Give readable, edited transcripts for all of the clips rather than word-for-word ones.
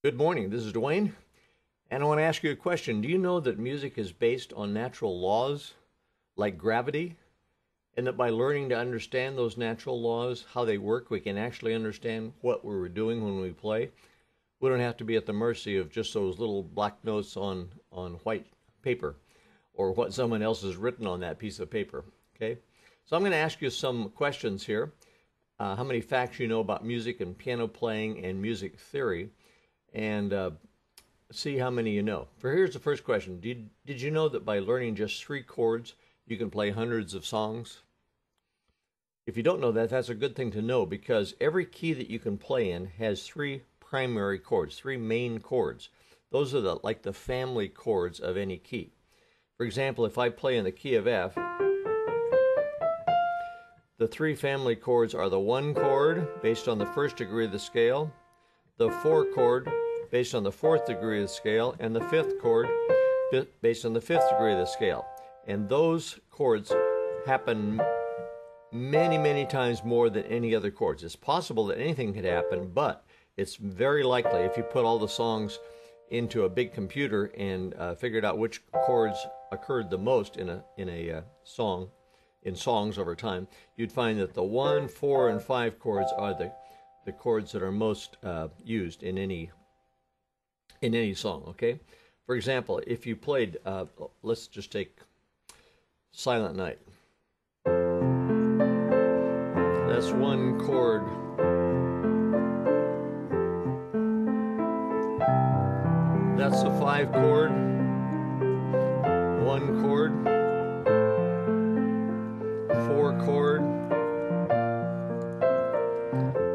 Good morning, this is Dwayne, and I want to ask you a question. Do you know that music is based on natural laws like gravity? And that by learning to understand those natural laws, how they work, we can actually understand what we're doing when we play. We don't have to be at the mercy of just those little black notes on white paper or what someone else has written on that piece of paper, okay? So I'm going to ask you some questions here. How many facts you know about music and piano playing and music theory, and see how many you know. Here's the first question. Did you know that by learning just 3 chords, you can play hundreds of songs? If you don't know that, that's a good thing to know, because every key that you can play in has 3 primary chords, 3 main chords. Those are like the family chords of any key. For example, if I play in the key of F, the 3 family chords are the 1 chord based on the 1st degree of the scale, the 4 chord based on the 4th degree of the scale, and the 5th chord based on the 5th degree of the scale. And those chords happen many, many times more than any other chords. It's possible that anything could happen, but it's very likely if you put all the songs into a big computer and figured out which chords occurred the most in a song, in songs over time, you'd find that the 1, 4, and 5 chords are the chords that are most used in any song, okay? For example, if you played, let's just take Silent Night. That's 1 chord. That's the 5 chord, 1 chord, 4 chord,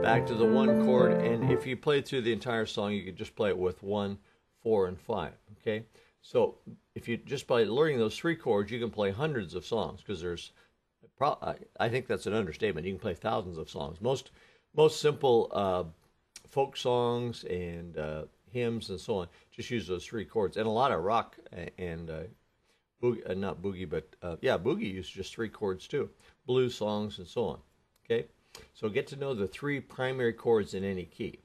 back to the 1 chord, and if you played through the entire song, you could just play it with 1, 4, and 5, okay? So if you just by learning those 3 chords, you can play hundreds of songs, because there's, I think that's an understatement. You can play thousands of songs. Most simple folk songs and hymns and so on just use those 3 chords, and a lot of rock and boogie, not boogie, but yeah, boogie uses just 3 chords too. Blues songs and so on. Okay, so get to know the 3 primary chords in any key.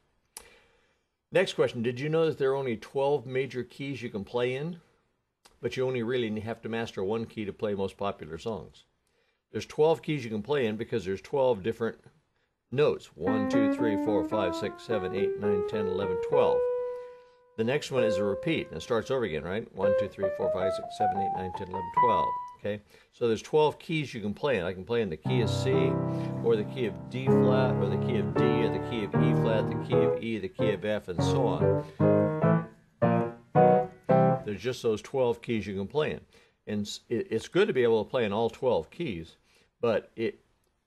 Next question: did you know that there are only 12 major keys you can play in, but you only really have to master 1 key to play most popular songs? There's 12 keys you can play in because there's 12 different notes. 1, 2, 3, 4, 5, 6, 7, 8, 9, 10, 11, 12. The next one is a repeat, and it starts over again, right? 1, 2, 3, 4, 5, 6, 7, 8, 9, 10, 11, 12. Okay? So there's 12 keys you can play in. I can play in the key of C, or the key of D flat, or the key of D, or the key of E flat, the key of E, the key of F, and so on. There's just those 12 keys you can play in. And it's good to be able to play in all 12 keys, but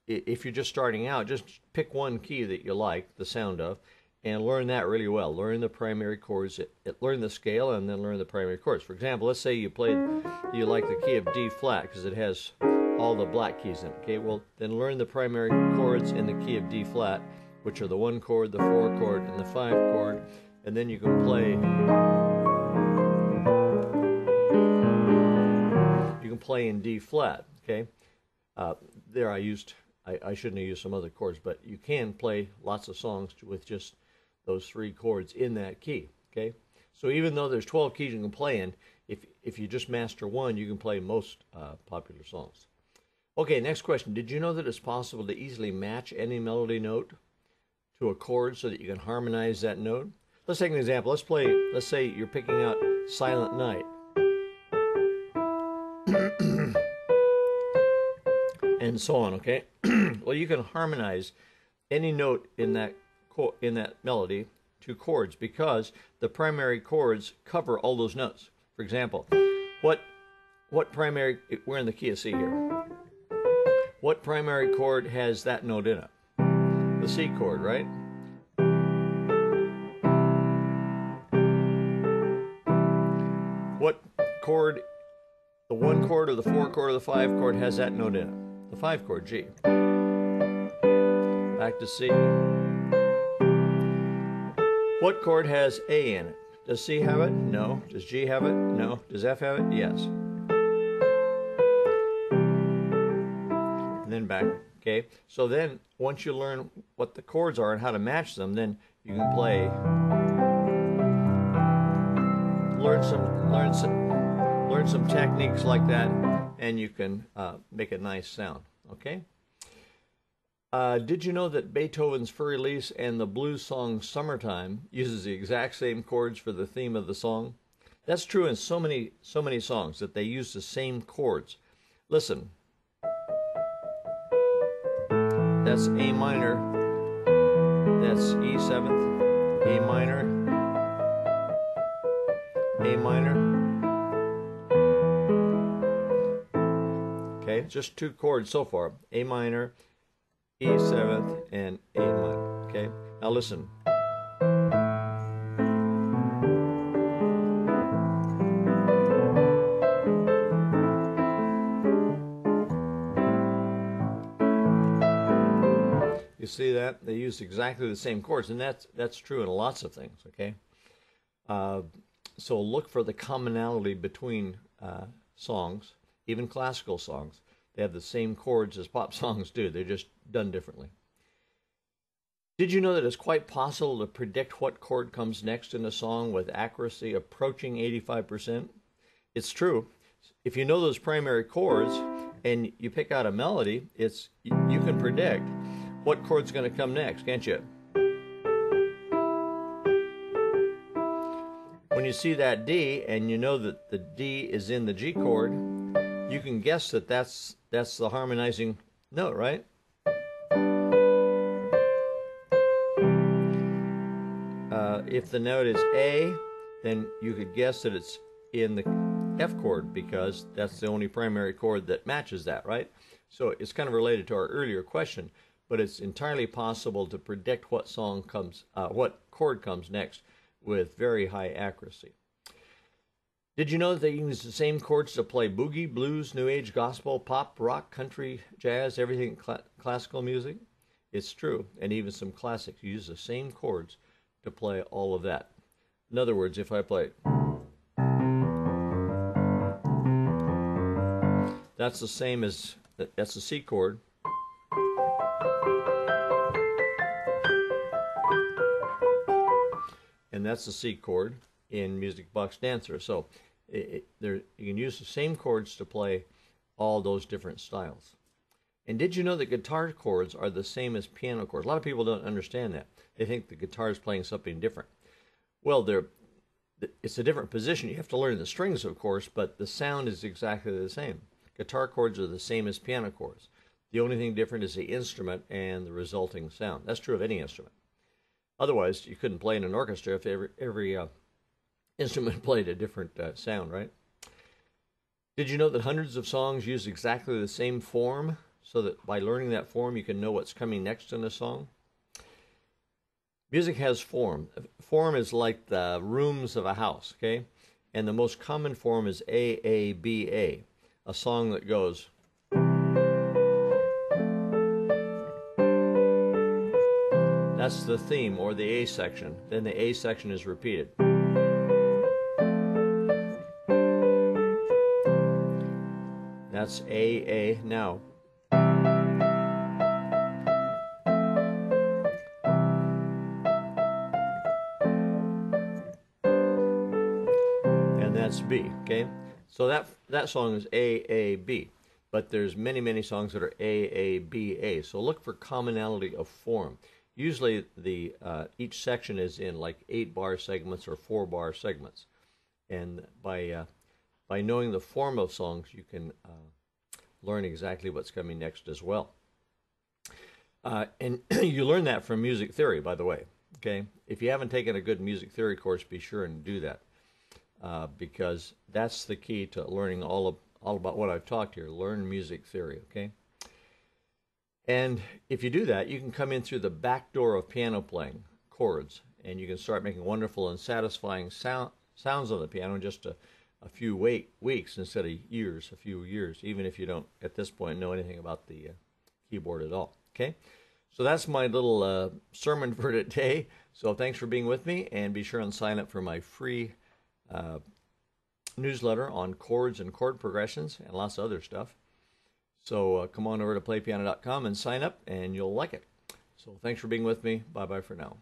if you're just starting out, just pick 1 key that you like the sound of, and learn that really well. Learn the primary chords, learn the scale, and then learn the primary chords. For example, let's say you like the key of D flat because it has all the black keys in it. Okay, well then learn the primary chords in the key of D flat, which are the 1 chord, the 4 chord, and the 5 chord, and then you can play. You can play in D flat. Okay, there I shouldn't have used some other chords, but you can play lots of songs with just those 3 chords in that key, okay? So even though there's 12 keys you can play in, if you just master 1, you can play most popular songs. Okay, next question. Did you know that it's possible to easily match any melody note to a chord so that you can harmonize that note? Let's take an example. Let's say you're picking out Silent Night. And so on, okay? Well, you can harmonize any note in that melody to chords because the primary chords cover all those notes. For example, what primary, we're in the key of C here. What primary chord has that note in it? The C chord, right? What chord, the 1 chord or the 4 chord or the 5 chord has that note in it? The 5 chord, G. Back to C. What chord has A in it? Does C have it? No. Does G have it? No. Does F have it? Yes. And then back, okay? So then, once you learn what the chords are and how to match them, then you can play learn some techniques like that, and you can make a nice sound. Okay. Did you know that Beethoven's Fur Elise and the blues song Summertime uses the exact same chords for the theme of the song? That's true in so many songs that they use the same chords. Listen. That's A minor. That's E7th, A minor, A minor. Okay, just 2 chords so far. A minor, E7th, and A minor. Okay, now listen. You see that? They use exactly the same chords, and that's true in lots of things, okay? So look for the commonality between songs, even classical songs. They have the same chords as pop songs do. They're just done differently. Did you know that it's quite possible to predict what chord comes next in a song with accuracy approaching 85%? It's true. If you know those primary chords and you pick out a melody, you can predict what chord's going to come next, can't you? When you see that D and you know that the D is in the G chord, you can guess that that's the harmonizing note, right? If the note is A, then you could guess that it's in the F chord because that's the only primary chord that matches that, right? So it's kind of related to our earlier question, but it's entirely possible to predict what chord comes next with very high accuracy. Did you know that they use the same chords to play boogie, blues, new age, gospel, pop, rock, country, jazz, everything classical music? It's true, and even some classics use the same chords to play all of that. In other words, if I play, that's the same as, that's the C chord. And that's the C chord in Music Box Dancer. So you can use the same chords to play all those different styles. And did you know that guitar chords are the same as piano chords? A lot of people don't understand that. They think the guitar is playing something different. Well, it's a different position. You have to learn the strings, of course, but the sound is exactly the same. Guitar chords are the same as piano chords. The only thing different is the instrument and the resulting sound. That's true of any instrument. Otherwise, you couldn't play in an orchestra if every instrument played a different sound, right? Did you know that hundreds of songs use exactly the same form, so that by learning that form, you can know what's coming next in a song? Music has form. Form is like the rooms of a house, okay? And the most common form is AABA, a song that goes. That's the theme, or the A section. Then the A section is repeated. That's AA now. And that's B, okay? So that song is AAB, but there's many songs that are AABA. So look for commonality of form. Usually each section is in like 8-bar segments or 4-bar segments. And by knowing the form of songs, you can learn exactly what's coming next as well. And you learn that from music theory, by the way. Okay, if you haven't taken a good music theory course, be sure and do that, because that's the key to learning all about what I've talked here. Learn music theory. Okay. And if you do that, you can come in through the back door of piano playing, chords, and you can start making wonderful and satisfying sounds on the piano in just a few weeks instead of years, a few years, even if you don't, at this point, know anything about the keyboard at all. Okay? So that's my little sermon for today. So thanks for being with me, and be sure and sign up for my free newsletter on chords and chord progressions and lots of other stuff. So come on over to playpiano.com and sign up, and you'll like it. So thanks for being with me. Bye-bye for now.